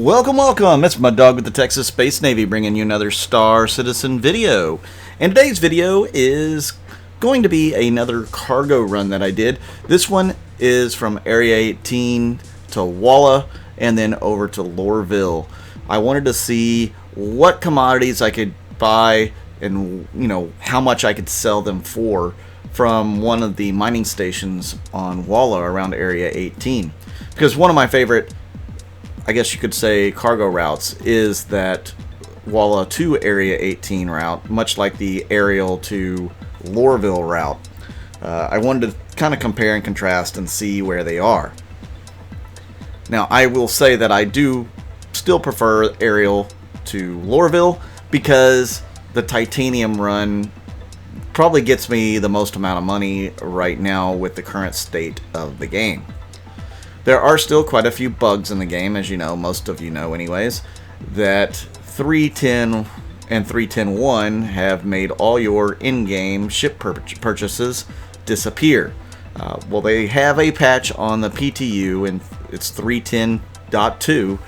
Welcome, welcome! It's Mud Dog with the Texas Space Navy bringing you another Star Citizen video. And today's video is going to be another cargo run that I did. This one is from Area 18 to Walla and then over to Loreville. I wanted to see what commodities I could buy and how much I could sell them for from one of the mining stations on Walla around Area 18. Because one of my favorite, I guess you could say, cargo routes is that Walla to Area 18 route, much like the aerial to Loreville route. I wanted to kind of compare and contrast and see where they are. Now, I will say that I do still prefer aerial to Loreville because the titanium run probably gets me the most amount of money right now with the current state of the game. There are still quite a few bugs in the game, as you know, most of you know anyways, that 310 and 310.1 have made all your in-game ship purchases disappear. Well, they have a patch on the PTU, and it's 310.2,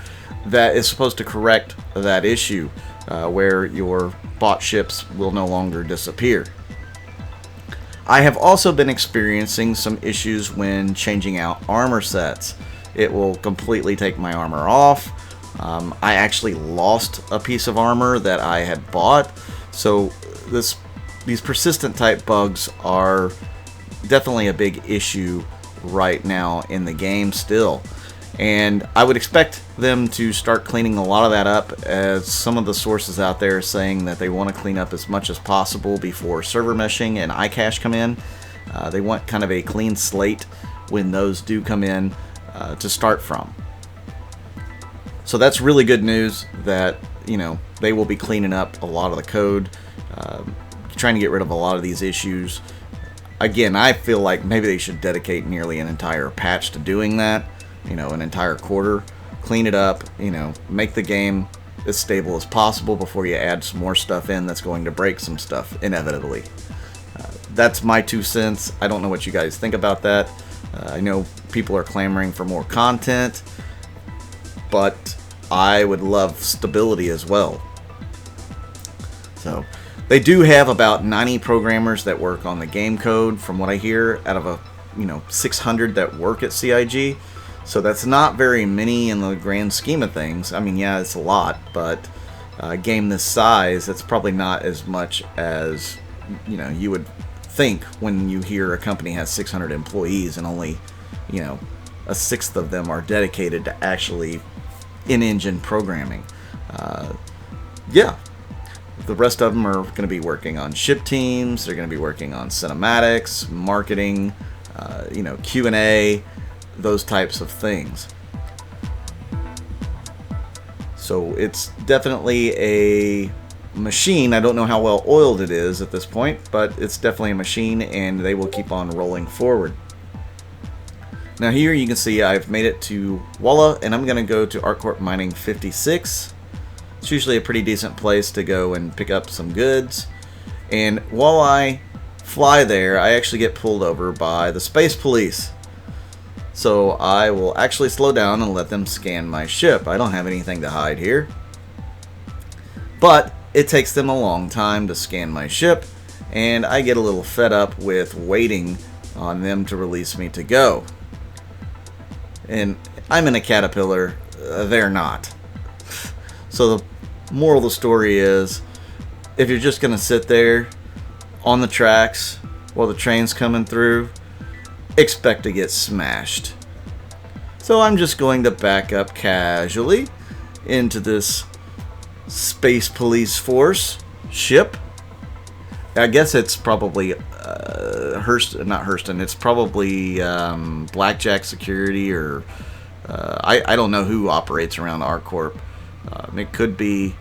that is supposed to correct that issue, where your bought ships will no longer disappear. I have also been experiencing some issues when changing out armor sets. It will completely take my armor off. I actually lost a piece of armor that I had bought. So these persistent type bugs are definitely a big issue right now in the game still. And I would expect them to start cleaning a lot of that up, as some of the sources out there are saying that they want to clean up as much as possible before server meshing and iCache come in. They want kind of a clean slate when those do come in to start from. So that's really good news that, they will be cleaning up a lot of the code, trying to get rid of a lot of these issues. Again, I feel like maybe they should dedicate nearly an entire patch to doing that. An entire quarter, clean it up, make the game as stable as possible before you add some more stuff in that's going to break some stuff inevitably. That's my 2 cents. I don't know what you guys think about that. I know people are clamoring for more content, but I would love stability as well. So they do have about 90 programmers that work on the game code, from what I hear, out of 600 that work at CIG. So that's not very many in the grand scheme of things. I mean, yeah, it's a lot, but a game this size, it's probably not as much as you would think when you hear a company has 600 employees and only a sixth of them are dedicated to actually in-engine programming. Yeah, the rest of them are going to be working on ship teams. They're going to be working on cinematics, marketing, Q&A. Those types of things. So it's definitely a machine. I don't know how well oiled it is at this point, but it's definitely a machine, and they will keep on rolling forward. Now here you can see I've made it to Walla, and I'm going to go to ArcCorp Mining 56. It's usually a pretty decent place to go and pick up some goods. And while I fly there, I actually get pulled over by the Space Police. So I will actually slow down and let them scan my ship. I don't have anything to hide here. But it takes them a long time to scan my ship, and I get a little fed up with waiting on them to release me to go. And I'm in a Caterpillar, they're not. So the moral of the story is, if you're just going to sit there on the tracks while the train's coming through, expect to get smashed. So I'm just going to back up casually into this Space Police Force ship. I guess it's probably Hurston. It's probably Blackjack Security, or I don't know who operates around ArcCorp. It could be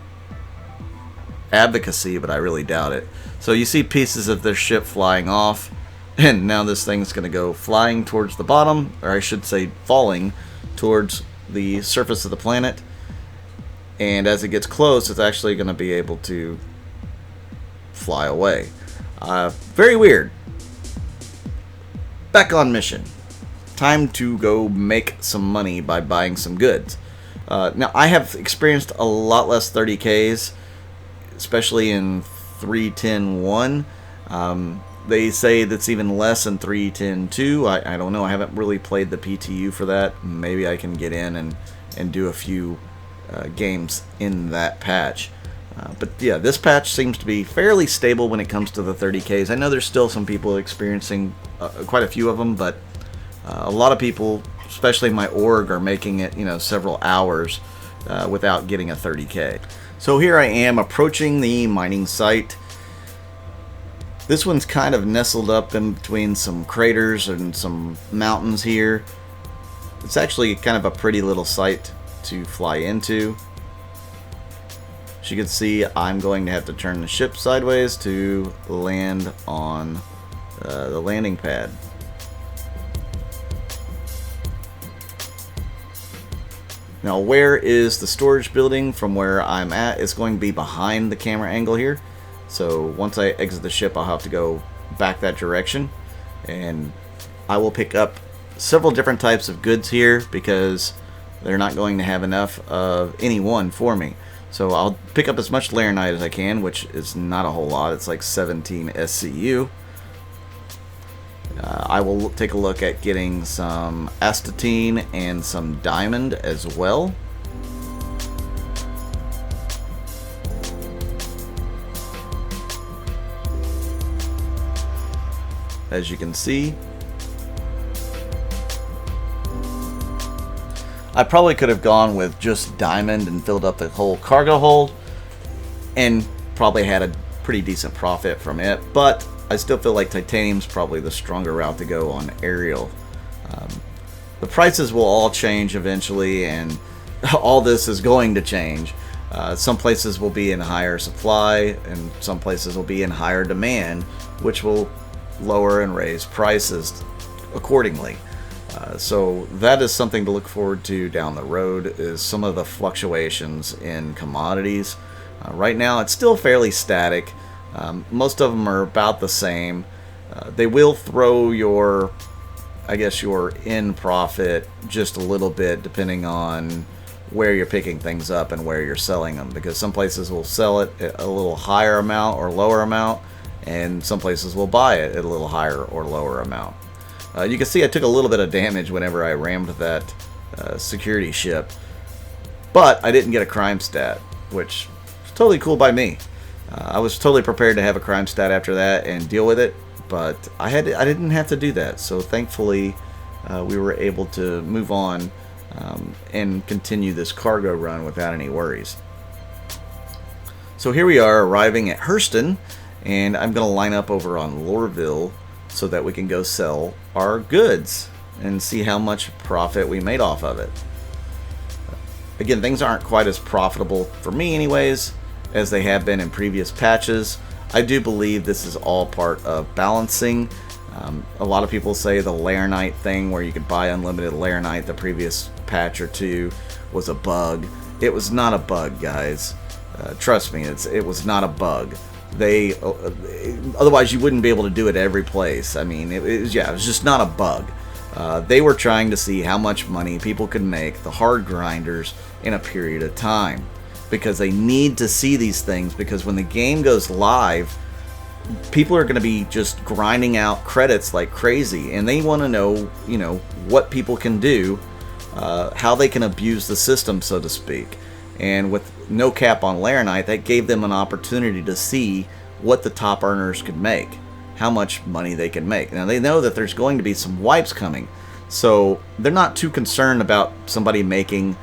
Advocacy, but I really doubt it. So you see pieces of their ship flying off. And now this thing's going to go flying towards the bottom, or I should say falling towards the surface of the planet. And as it gets close, it's actually going to be able to fly away. Very weird. Back on mission. Time to go make some money by buying some goods. Now, I have experienced a lot less 30Ks, especially in 3.10.1. They say that's even less in 3.10.2. I don't know. I haven't really played the PTU for that. Maybe I can get in and do a few games in that patch. But yeah, this patch seems to be fairly stable when it comes to the 30Ks. I know there's still some people experiencing quite a few of them, but a lot of people, especially my org, are making it, several hours without getting a 30K. So here I am approaching the mining site. This one's kind of nestled up in between some craters and some mountains here. It's actually kind of a pretty little site to fly into. As you can see, I'm going to have to turn the ship sideways to land on the landing pad. Now, where is the storage building from where I'm at? It's going to be behind the camera angle here. So once I exit the ship, I'll have to go back that direction. And I will pick up several different types of goods here because they're not going to have enough of any one for me. So I'll pick up as much Laranite as I can, which is not a whole lot. It's like 17 SCU. I will take a look at getting some astatine and some diamond as well. As you can see, I probably could have gone with just diamond and filled up the whole cargo hold and probably had a pretty decent profit from it, but I still feel like titanium's probably the stronger route to go on aerial. The prices will all change eventually, and all this is going to change. Some places will be in higher supply and some places will be in higher demand, which will lower and raise prices accordingly. So that is something to look forward to down the road, is some of the fluctuations in commodities. Right now it's still fairly static. Most of them are about the same. They will throw your in profit just a little bit depending on where you're picking things up and where you're selling them, because some places will sell it at a little higher amount or lower amount, and some places will buy it at a little higher or lower amount. You can see I took a little bit of damage whenever I rammed that security ship, but I didn't get a crime stat, which is totally cool by me. I was totally prepared to have a crime stat after that and deal with it, but I didn't have to do that. So thankfully, we were able to move on and continue this cargo run without any worries. So here we are arriving at Hurston, and I'm going to line up over on Loreville so that we can go sell our goods and see how much profit we made off of it. Again, things aren't quite as profitable for me anyways as they have been in previous patches. I do believe this is all part of balancing. A lot of people say the Laranite thing where you could buy unlimited Laranite the previous patch or two was a bug. It was not a bug, guys. Trust me, it was not a bug. Otherwise you wouldn't be able to do it every place. I mean, it was just not a bug. They were trying to see how much money people could make, the hard grinders, in a period of time, because they need to see these things, because when the game goes live, people are going to be just grinding out credits like crazy, and they want to know, what people can do, how they can abuse the system, so to speak. And with no cap on Laranite, that gave them an opportunity to see what the top earners could make, how much money they can make. Now, they know that there's going to be some wipes coming, so they're not too concerned about somebody making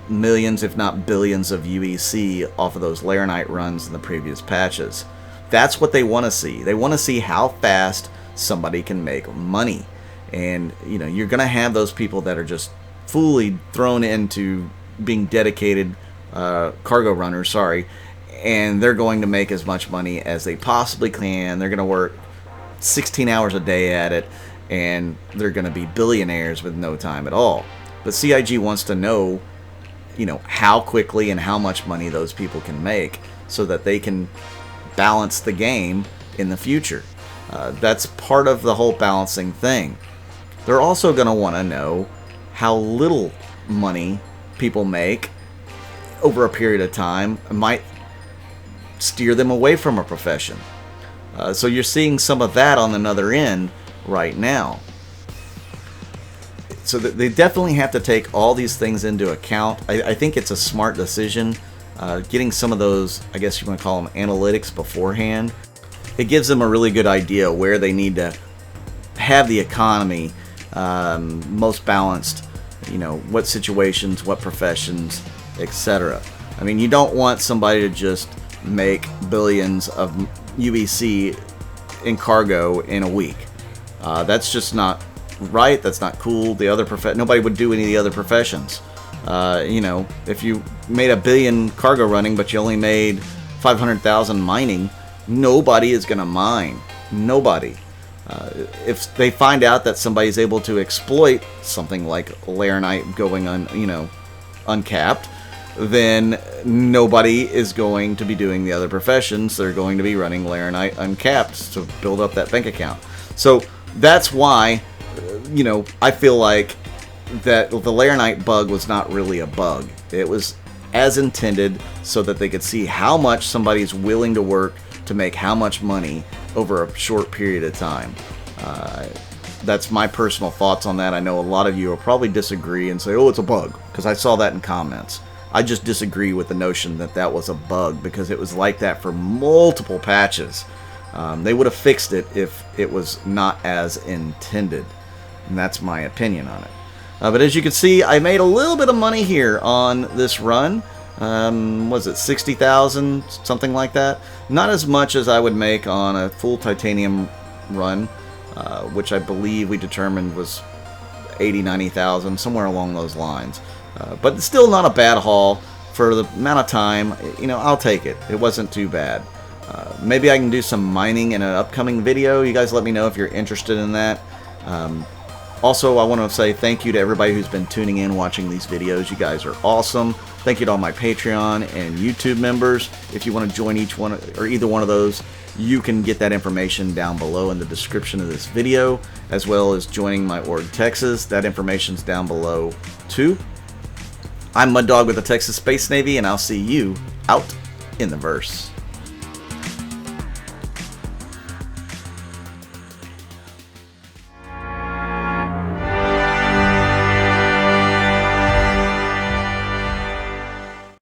millions, if not billions, of UEC off of those Laranite runs in the previous patches. That's what they want to see. They want to see how fast somebody can make money. And, you're going to have those people that are just fully thrown into being dedicated cargo runners, and they're going to make as much money as they possibly can. They're going to work 16 hours a day at it, and they're going to be billionaires with no time at all. But CIG wants to know, how quickly and how much money those people can make so that they can balance the game in the future. That's part of the whole balancing thing. They're also going to want to know how little money people make over a period of time might steer them away from a profession. So you're seeing some of that on another end right now. So they definitely have to take all these things into account. I think it's a smart decision, getting some of those, I guess you want to call them analytics beforehand. It gives them a really good idea where they need to have the economy most balanced, what situations, what professions, etc. I mean, you don't want somebody to just make billions of UEC in cargo in a week. That's just not right. That's not cool. Nobody would do any of the other professions. If you made $1 billion cargo running, but you only made 500,000 mining, nobody is going to mine. Nobody. If they find out that somebody's able to exploit something like laranite going uncapped, then nobody is going to be doing the other professions. They're going to be running laranite uncapped to build up that bank account. So that's why, I feel like that the laranite bug was not really a bug. It was as intended so that they could see how much somebody's willing to work to make how much money over a short period of time. That's my personal thoughts on that. I know a lot of you will probably disagree and say, oh, it's a bug, because I saw that in comments. I just disagree with the notion that that was a bug, because it was like that for multiple patches. They would have fixed it if it was not as intended. And that's my opinion on it. But as you can see, I made a little bit of money here on this run. Was it 60,000, something like that? Not as much as I would make on a full titanium run, which I believe we determined was 80, 90,000, somewhere along those lines. But it's still not a bad haul for the amount of time. I'll take it. It wasn't too bad. Maybe I can do some mining in an upcoming video. You guys let me know if you're interested in that. Also, I want to say thank you to everybody who's been tuning in, watching these videos. You guys are awesome. Thank you to all my Patreon and YouTube members. If you want to join each one or either one of those, you can get that information down below in the description of this video, as well as joining my org Texas. That information's down below too. I'm Mud Dog with the Texas Space Navy, and I'll see you out in the verse.